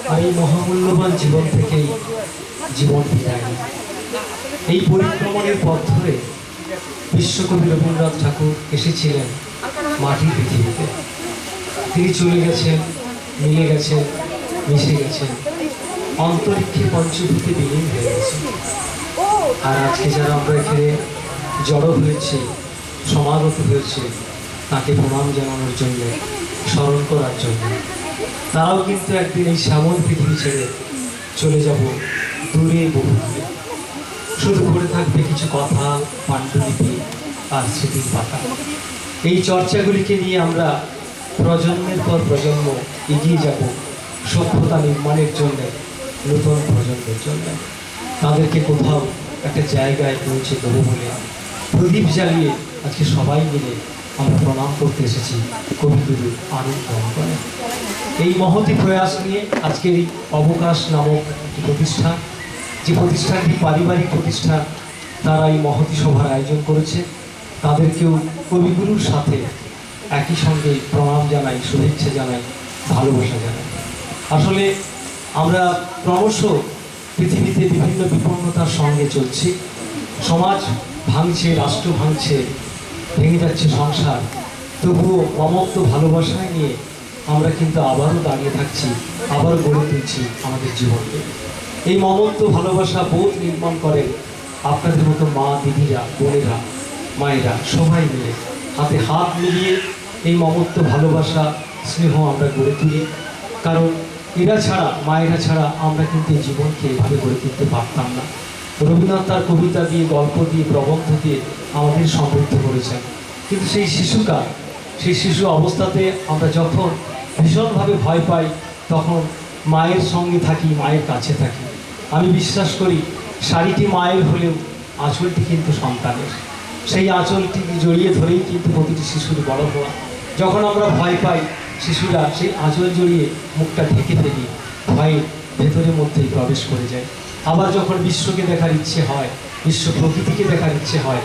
আর এই মহামূল্যবান জীবন থেকেই জীবন বিদায় নেয়। এই পরিক্রমণের পথ ধরে বিশ্বকবি রবীন্দ্রনাথ ঠাকুর এসেছিলেন মাটির পৃথিবীতে। তিনি চলে গেছেন, মিলে গেছেন, মিশে গেছেন, অন্তরিক্ষে পঞ্চভূতে বিলীন হয়ে গেছে। আর আজকে যারা আমরা এখানে জড়ো হয়েছে, সমাগত হয়েছে তাকে প্রণাম জানানোর জন্য, স্মরণ করার জন্য, তারাও কিন্তু একদিন এই শ্যামল পৃথিবী ছেড়ে চলে যাব দূরে, বহু দূরে। শুধু পড়ে থাকবে কিছু কথা, পাণ্ডুলিপি আর স্মৃতির পাতা। এই চর্চাগুলিকে নিয়ে আমরা প্রজন্মের পর প্রজন্ম এগিয়ে যাব সভ্যতা নির্মাণের জন্য, নতুন প্রজন্মের জন্য। তাদেরকে কোথাও একটা জায়গায় পৌঁছে দেবো বলে প্রদীপ জ্বালিয়ে আজকে সবাই মিলে আমরা প্রণাম করতে এসেছি কবিগুরু আনন্দ অঙ্গনে। এই মহতি প্রয়াস নিয়ে আজকের এই অবকাশ নামক একটি প্রতিষ্ঠান, যে প্রতিষ্ঠানটি পারিবারিক প্রতিষ্ঠান, তারা এই মহতি সভার আয়োজন করেছে। তাদেরকেও কবিগুরুর সাথে একই সঙ্গে প্রণাম জানাই, শুভেচ্ছা জানাই, ভালোবাসা জানাই। আসলে আমরা ক্রমশ পৃথিবীতে বিভিন্ন বিপন্নতার সঙ্গে চলছি। সমাজ ভাঙছে, রাষ্ট্র ভাঙছে, ভেঙে যাচ্ছে সংসার, তবুও মমত্ব ভালোবাসায় নিয়ে আমরা কিন্তু আবারও দাঁড়িয়ে থাকছি, আবার গড়ে তুলছি আমাদের জীবনকে। এই মমত্ব ভালোবাসা বোধ নির্মাণ করেন আপনাদের মতো মা, দিদিরা, বোনেরা, মায়েরা সবাই মিলে হাতে হাত মিলিয়ে এই মমত্ব ভালোবাসা স্নেহ আমরা গড়ে তুলি। কারণ এরা ছাড়া, মায়েরা ছাড়া আমরা কিন্তু এই জীবনকে এভাবে গড়ে তুলতে পারতাম না। রবীন্দ্রনাথ তার কবিতা দিয়ে, গল্প দিয়ে, প্রবন্ধ দিয়ে আমাদের সমৃদ্ধ করেছেন। কিন্তু সেই শিশুকাল, সেই শিশু অবস্থাতে আমরা যখন ভীষণভাবে ভয় পাই, তখন মায়ের সঙ্গে থাকি, মায়ের কাছে থাকি। আমি বিশ্বাস করি শাড়িটি মায়ের হলেও আঁচলটি কিন্তু সন্তানের। সেই আঁচলটিকে জড়িয়ে ধরেই কিন্তু প্রতিটি শিশুর বড় হওয়া। যখন আমরা ভয় পাই, শিশুরা সেই আঁচল জড়িয়ে মুখটা ঢেকে ফেলি, ভয়ে ভেতরের মধ্যেই প্রবেশ করে যায়। আবার যখন বিশ্বকে দেখার ইচ্ছে হয়, বিশ্ব প্রকৃতিকে দেখার ইচ্ছে হয়,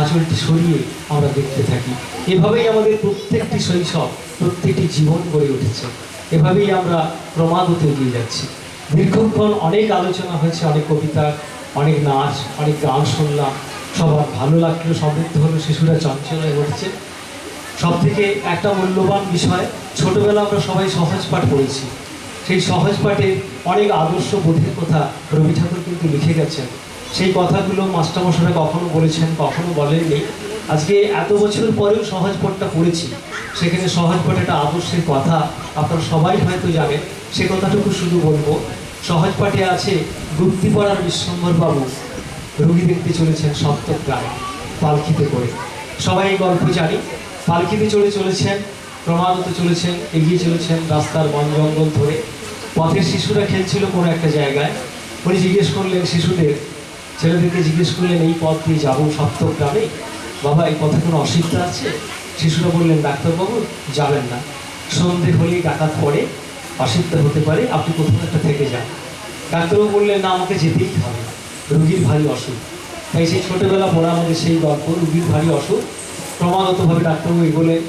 আঁচলটি সরিয়ে আমরা দেখতে থাকি। এভাবেই আমাদের প্রত্যেকটি শৈশব, প্রত্যেকটি জীবন গড়ে উঠেছে। এভাবেই আমরা ক্রমাগত এগিয়ে যাচ্ছি। দীর্ঘক্ষণ অনেক আলোচনা হয়েছে, অনেক কবিতা, অনেক নাচ, অনেক গান শুনলাম, সবার ভালো লাগলো, সমৃদ্ধ হলো, শিশুরা চঞ্চল হয়ে উঠছে। সব থেকে একটা মূল্যবান বিষয়, ছোটবেলা আমরা সবাই সহজ পাঠ পড়েছি। সেই সহজ পাঠে অনেক আদর্শ বোধের কথা রবি ঠাকুর কিন্তু লিখে গেছেন। সেই কথাগুলো মাস্টারমশাইরা কখনো বলেছেন, কখনো বলেননি। আজকে এত বছর পরেও সহজ পাঠটা পড়েছি, সেখানে সহজ পাঠে একটা আদর্শের কথা আপনারা সবাই হয়তো জানেন। সে কথাটুকু শুধু বলবো। সহজ পাঠে আছে, গুপ্তিপাড়ার বিশ্বম্বর বাবু রোগী দেখতে চলেছেন সপ্তগ্রামে পালকিতে করে। সবাই এই গল্প জানি। পালকিতে চলেছেন, ক্রমাগত চলেছেন, এগিয়ে চলেছেন রাস্তার বন জঙ্গল ধরে। পথের শিশুরা খেলছিল কোনো একটা জায়গায়। উনি জিজ্ঞেস করলেন ছেলেদেরকে জিজ্ঞেস করলেন, এই পথ দিয়ে যাবো সপ্তগ্রামে, বাবা এই পথে কোনো অসুবিধা আছে? শিশুরা বললেন, ডাক্তারবাবু যাবেন না, সন্ধে হলেই ডাকাত পড়ে, অসুবিধা হতে পারে, আপনি কোথাও একটা থেকে যান। ডাক্তারবাবু বললেন, না আমাকে যেতেই হবে, রুগীর ভারী অসুখ। তাই সেই ছোটোবেলা পড়া আমাদের সেই গল্প, রুগীর ভারী অসুখ। ক্রমাগতভাবে ডাক্তারবাবু এগোলেন,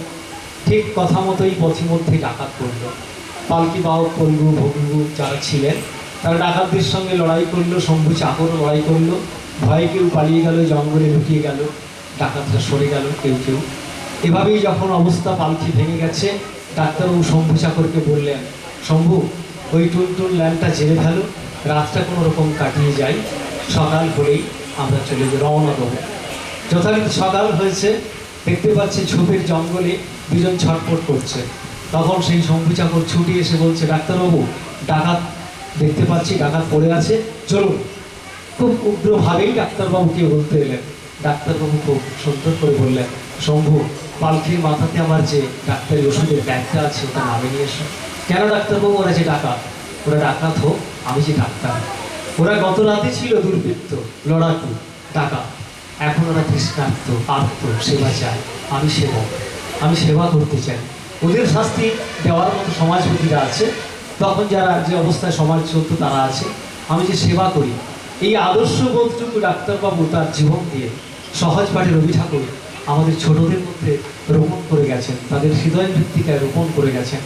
ঠিক কথা মতোই পথিমধ্যে ডাকাত করলো। পালকি বাহক পল্লু ভঙ্গু যারা ছিলেন, তারা ডাকাতদের সঙ্গে লড়াই করলো। শম্ভু চাকরও লড়াই করলো। ভয়ে কেউ পালিয়ে গেল, জঙ্গলে লুকিয়ে গেল, ডাকাতরা সরে গেল কেউ কেউ। এভাবেই যখন অবস্থা, পালকি ভেঙে গেছে, ডাক্তারবাবু শম্ভু চাকরকে বললেন, শম্ভু ওই টুনটুন ল্যাম্পটা জেলে ফেলো, রাতটা কোনো রকম কাটিয়ে যাই, সকাল হলেই আমরা চলে রওনা দেবো। যথারীতি সকাল হয়েছে, দেখতে পাচ্ছি ঝোপের জঙ্গলে দুজন ছটফট করছে। তখন সেই শম্ভু চাকর ছুটে এসে বলছে, ডাক্তারবাবু ডাকাত দেখতে পাচ্ছি, ডাকাত পড়ে আছে, চলুন। খুব উগ্রভাবেই ডাক্তারবাবুকে বলতে এলেন। ডাক্তারবাবু খুব সুন্দর করে বললেন, শম্ভু পালকির মাথাতে আমার যে ডাক্তারি ওষুধের ব্যাগটা আছে ওটা নামে নিয়ে এসো। কেন ডাক্তারবাবু? ওরা যে ডাকাত, ওরা ডাকাত হোক, আমি যে ডাক্তার। ওরা গত রাতে ছিল দুর্বৃত্ত, লড়াকু, ডাকাত। এখন ওরা তৃষ্ণার্ত, আর্ত, সেবা চায়। আমি সেবক, আমি সেবা করতে চাই। ওদের শাস্তি দেওয়ার মতো সমাজপতিরা আছে, তখন যারা যে অবস্থায় সমাজ চলতো তারা আছে, আমি যে সেবা করি। এই আদর্শ বোধটুকু ডাক্তারবাবু তার জীবন দিয়ে সহজ পাঠে রবি ঠাকুর আমাদের ছোটদের মধ্যে রোপণ করে গেছেন, তাদের হৃদয় ভিত্তিকায় রোপণ করে গেছেন।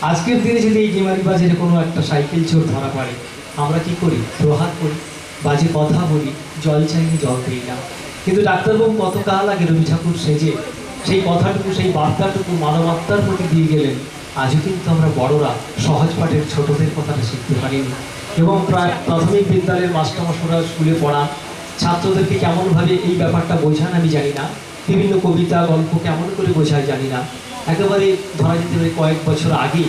আজকের দিনে যদি এই ডিমারি বাজারে কোনো একটা সাইকেল চোর ধরা পড়ে, আমরা কি করি? প্রহার করি, বাজে কথা বলি, জল চাইলে জল দিই না। কিন্তু ডাক্তারবাবু কত কাল আগে রবি ঠাকুর সেজে সেই কথাটুকু, সেই বার্তাটুকু মানবাত্মার প্রতি দিয়ে গেলেন। আজও কিন্তু আমরা বড়রা সহজ পাঠের ছোটদের কথাটা শিখতে পারিনি। এবং প্রায় প্রাথমিক বিদ্যালয়ের মাস্টারমশাইরা স্কুলে পড়ান, ছাত্রদেরকে কেমনভাবে এই ব্যাপারটা বোঝান আমি জানি না। বিভিন্ন কবিতা গল্প কেমন করে বোঝায় জানি না। একেবারে ধরা যেতে পারে কয়েক বছর আগে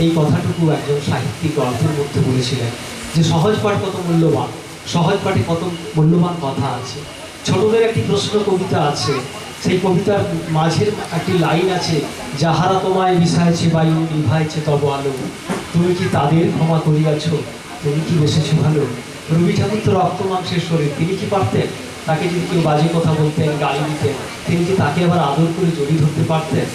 এই কথাটুকু একজন সাহিত্যিক গল্পের মধ্যে বলেছিলেন যে সহজ পাঠ কত মূল্যবান, সহজ পাঠে কত মূল্যবান কথা আছে। ছোটদের একটি প্রশ্ন কবিতা আছে, সেই কবিতার মাঝের একটি লাইন আছে, যাহারা তোমায় বিষাইছে বায়ু নিভাইছে তব আলো, তুমি কি তাদের ক্ষমা করিয়াছ, তুমি কি বেসেছ ভালো। রবি ঠাকুর তো রক্ত মাংসের শরীর, তিনি কি পারতেন তাকে যদি কেউ বাজে কথা বলতেন, গালি দিতেন, তিনি কি তাকে আবার আদর করে জড়িয়ে ধরতে পারতেন?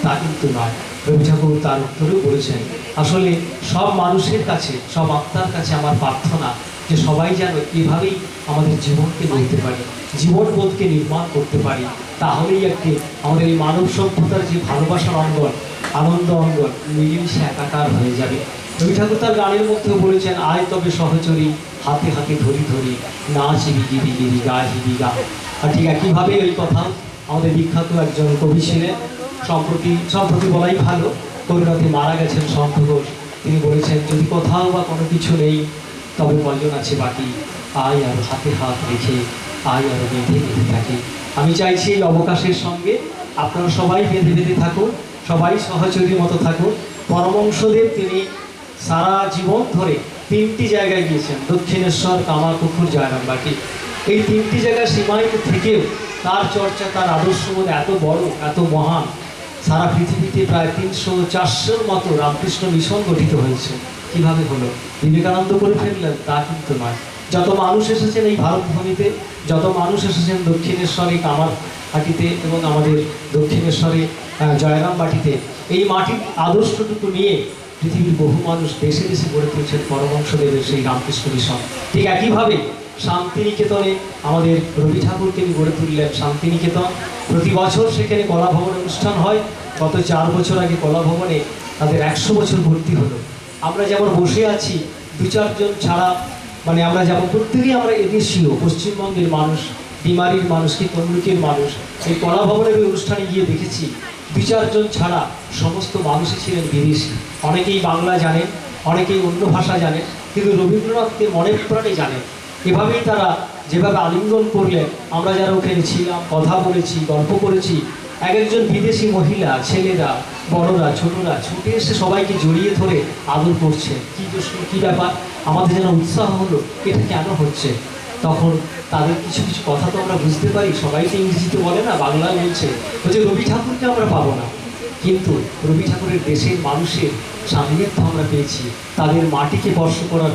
তা কিন্তু নয়। রবি ঠাকুর তার উত্তরেও বলেছেন, আসলে সব মানুষের কাছে, সব আত্মার কাছে আমার প্রার্থনা যে সবাই যেন এভাবেই আমাদের জীবনকে গড়তে পারি, জীবনবোধকে নির্মাণ করতে পারি। তাহলেই একটি আমাদের এই মানব সভ্যতার যে ভালোবাসার অঙ্গন, আনন্দ অঙ্গন মিলেমিশে একাকার হয়ে যাবে। রবি ঠাকুর তার গানের মধ্যেও বলেছেন, আয় তবে সহচরী হাতে হাতে ধরি ধরি, নাচ বিগিরি গিরি গা হিবি গা। আর ঠিক একইভাবে ওই কথা আমাদের বিখ্যাত একজন কবি ছিলেন, সম্প্রতি বলাই ভালো, করুণাতে মারা গেছেন সন্ত ঘোষ। তিনি বলেছেন, যদি কোথাও বা কোনো কিছু নেই তবে কয়জন আছে বাকি, আয় আর হাতে হাত রেখে আয় আর বেঁধে বেঁধে থাকি। আমি চাইছি এই অবকাশের সঙ্গে আপনারা সবাই বেঁধে বেঁধে থাকুন, সবাই সহচরীর মতো থাকুন। পরমহংসদেব তিনি সারা জীবন ধরে 3টি জায়গায় গিয়েছেন, দক্ষিণেশ্বর, কামারপুকুর, জয়রামবাটি। এই 3টি জায়গায় সীমায়িত থেকেও তার চর্চা, তার আদর্শবোধ এত বড়, এত মহান। সারা পৃথিবীতে প্রায় 300-400-র মতো রামকৃষ্ণ মিশন গঠিত হয়েছে। কিভাবে হলো? বিবেকানন্দ করে ফেললেন? তা কিন্তু নয়। যত মানুষ এসেছেন এই ভারতভূমিতে, যত মানুষ এসেছেন দক্ষিণেশ্বরে, কামারহাটিতে এবং আমাদের দক্ষিণেশ্বরে জয়রামবাটিতে, এই মাটির আদর্শটুকু নিয়ে পৃথিবীর বহু মানুষ দেশে দেশে গড়ে তুলছেন পরমহংসদেবের সেই রামকৃষ্ণ মিশন। ঠিক একইভাবে শান্তিনিকেতনে আমাদের রবি ঠাকুর তিনি গড়ে তুললেন শান্তিনিকেতন। প্রতি বছর সেখানে কলাভবন অনুষ্ঠান হয়। গত 4 বছর আগে কলাভবনে তাদের 100 বছর ভর্তি হলো। আমরা যেমন বসে আছি 2-4 জন ছাড়া, মানে আমরা যেমন প্রত্যেকেই আমরা এদেশীয়, পশ্চিমবঙ্গের মানুষ, ডিমারির মানুষ কি তমলুকের মানুষ, এই কলাভবনের ওই অনুষ্ঠানে গিয়ে দেখেছি 2-4 জন ছাড়া সমস্ত মানুষই ছিলেন বিদেশি। অনেকেই বাংলা জানেন, অনেকেই অন্য ভাষা জানেন, কিন্তু রবীন্দ্রনাথকে মনের প্রাণে জানেন। এভাবেই তারা যেভাবে আলিঙ্গন করলেন, আমরা যারা ওখানে ছিলাম, কথা বলেছি, গল্প করেছি, একজন বিদেশি মহিলা, ছেলেরা, বড়রা, ছোটরা ছুটে এসে সবাইকে জড়িয়ে ধরে আদর করছে। কী ব্যাপার? আমাদের যেন উৎসাহ হলো, এটা কেন হচ্ছে? তখন তাদের কিছু কিছু কথা তো আমরা বুঝতে পারি, সবাই তো ইংরেজিতে বলে না, বাংলায় বলছে রবি ঠাকুরকে আমরা পাবো না, কিন্তু রবি ঠাকুরের দেশের মানুষের সান্নিধ্য আমরা পেয়েছি, তাদের মাটিকে স্পর্শ করার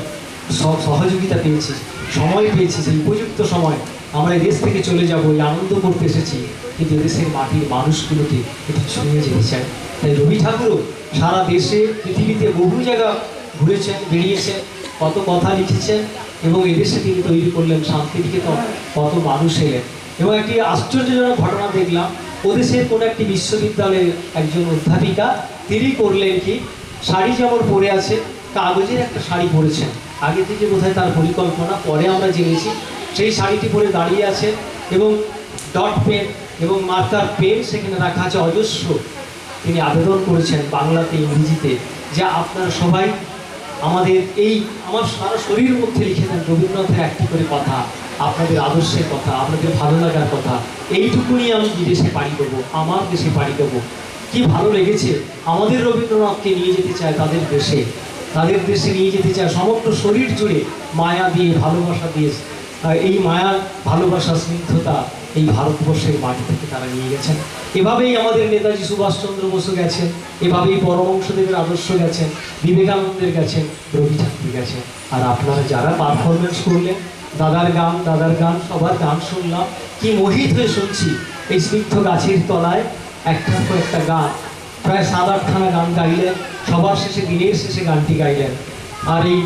সহযোগিতা পেয়েছি, সময় পেয়েছি, সেই উপযুক্ত সময় আমরা এই দেশ থেকে চলে যাব, এই আনন্দ করতে এসেছি, কিন্তু দেশের মাটির মানুষগুলোকে একটু ছুঁয়ে যেতে চাই। তাই রবি ঠাকুরও সারা দেশে, পৃথিবীতে বহু জায়গা ঘুরেছেন, বেরিয়েছেন, কত কথা লিখেছেন, এবং এদেশে তিনি তৈরি করলেন শান্তিনিকেতন। কত মানুষ এলেন, এবং একটি আশ্চর্যজনক ঘটনা দেখলাম, ওদেশের কোনো একটি বিশ্ববিদ্যালয়ের একজন অধ্যাপিকা, তিনি করলেন কি, শাড়ি যেমন পরে আছে, কাগজের একটা শাড়ি পরেছেন। আগে থেকে বোধহয় তার পরিকল্পনা, পরে আমরা জেনেছি সেই শাড়িটি পরে দাঁড়িয়ে আছে, এবং ডট পেন এবং মার্কার পেন সেখানে রাখা আছে অজস্র। তিনি আবেদন করেছেন বাংলাতে, ইংরেজিতে, যে আপনারা সবাই আমাদের এই, আমার সারা শরীরের মধ্যে লিখে দেন রবীন্দ্রনাথের একটি করে কথা, আপনাদের আদর্শের কথা, আপনাদের ভালো লাগার কথা। এইটুকুনি আমি বিদেশে পাড়ি দেবো, আমার দেশে পাড়ি দেবো। কি ভালো লেগেছে, আমাদের রবীন্দ্রনাথকে নিয়ে যেতে চায় তাদের দেশে, তাদের দেশে নিয়ে যেতে চায় সমগ্র শরীর জুড়ে মায়া দিয়ে, ভালোবাসা দিয়ে। এই মায়া, ভালোবাসা, স্নিগ্ধতা এই ভারতবর্ষের মাটি থেকে তারা নিয়ে গেছেন। এভাবেই আমাদের নেতাজি সুভাষচন্দ্র বসু গেছেন, এভাবেই পরমহংসদেবের আদর্শ গেছেন, বিবেকানন্দের গেছেন, রবি ঠাকুর গেছেন। আর আপনারা যারা পারফরমেন্স করলেন, দাদার গান, সবার গান শুনলাম, কি মোহিত হয়ে শুনছি। এই স্নিগ্ধ গাছের তলায় একটার পর একটা গান, প্রায় 7-8খানা গান গাইলেন, সবার শেষে, দিনের শেষে গানটি গাইলেন। আর এই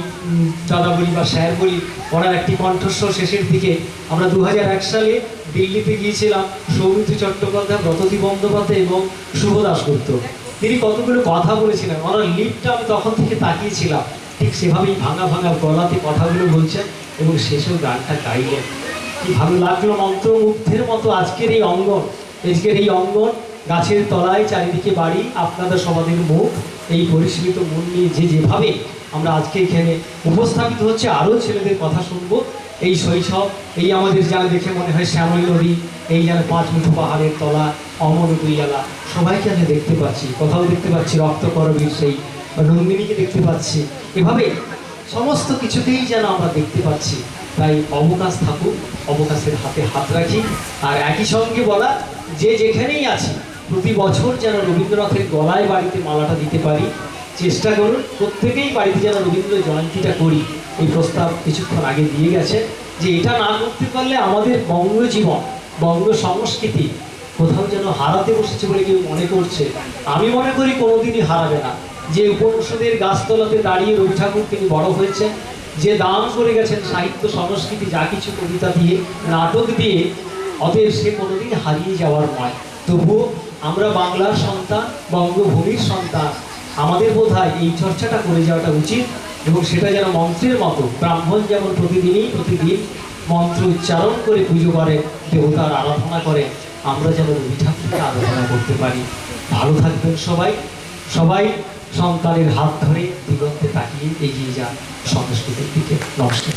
দাদা বলি বা স্যার বলি, ওনার একটি কণ্ঠস্বর শেষের দিকে। আমরা 2001 সালে দিল্লিতে গিয়েছিলাম, সৌমিত্র চট্টোপাধ্যায়, ব্রততী বন্দ্যোপাধ্যায় এবং শুভ দাশগুপ্ত, তিনি কতগুলো কথা বলেছিলেন, ওনার লিপটা আমি তখন থেকে তাকিয়েছিলাম, ঠিক সেভাবেই ভাঙা ভাঙা গলাতে কথাগুলো বলছেন এবং শেষেও গানটা গাইলেন। কি ভালো লাগলো, মন্ত্রমুগ্ধের মতো আজকের এই অঙ্গন, আজকের এই অঙ্গন, গাছের তলায় চারিদিকে বাড়ি, আপনাদের সবাদের মুখ, এই পরিস্মিত মন নিয়ে যে যেভাবে আমরা আজকে এখানে উপস্থাপিত হচ্ছে, আরও ছেলেদের কথা শুনবো। এই শৈশব, এই আমাদের যা দেখে মনে হয় শ্যামলী নদী, এই যেন পাঁচ মুঠো পাহাড়ের তলা, অমর দুইয়ালা, সবাইকে আমি দেখতে পাচ্ছি, কোথাও দেখতে পাচ্ছি রক্তকরবীর সেই নন্দিনীকে দেখতে পাচ্ছি, এভাবে সমস্ত কিছুতেই যেন আমরা দেখতে পাচ্ছি। তাই অবকাশ থাকুক, অবকাশের হাতে হাত রাখি, আর একই সঙ্গে বলা যে যেখানেই আছি প্রতি বছর যেন রবীন্দ্রনাথের গলায় বাড়িতে মালাটা দিতে পারি। চেষ্টা করুন প্রত্যেকেই বাড়িতে যেন রবীন্দ্র জয়ন্তীটা করি। এই প্রস্তাব কিছুক্ষণ আগে দিয়ে গেছে যে এটা না করতে পারলে আমাদের বঙ্গ জীবন, বঙ্গ সংস্কৃতি কোথাও যেন হারাতে বসেছে বলে কেউ মনে করছে। আমি মনে করি কোনোদিনই হারাবে না। যে উপনিষদের গাছতলাতে দাঁড়িয়ে রবি ঠাকুর তিনি বড় হয়েছেন, যে দান করে গেছেন সাহিত্য সংস্কৃতি, যা কিছু কবিতা দিয়ে, নাটক দিয়ে, অতএব সে কোনোদিন হারিয়ে যাওয়ার নয়। তবুও আমরা বাংলার সন্তান, বঙ্গভূমির সন্তান, আমাদের বোধহয় এই চর্চাটা করে যাওয়াটা উচিত, এবং সেটা যেন মন্ত্রের মতো, ব্রাহ্মণ যেমন প্রতিদিন মন্ত্র উচ্চারণ করে পুজো করে, দেবতার আরাধনা করে, আমরা যেন রবি ঠাকুরকে আরাধনা করতে পারি। ভালো থাকবেন সবাই, সবাই সন্তানের হাত ধরে দিগন্তে তাকিয়ে এগিয়ে যান সংস্কৃতির দিকে। নমস্কার।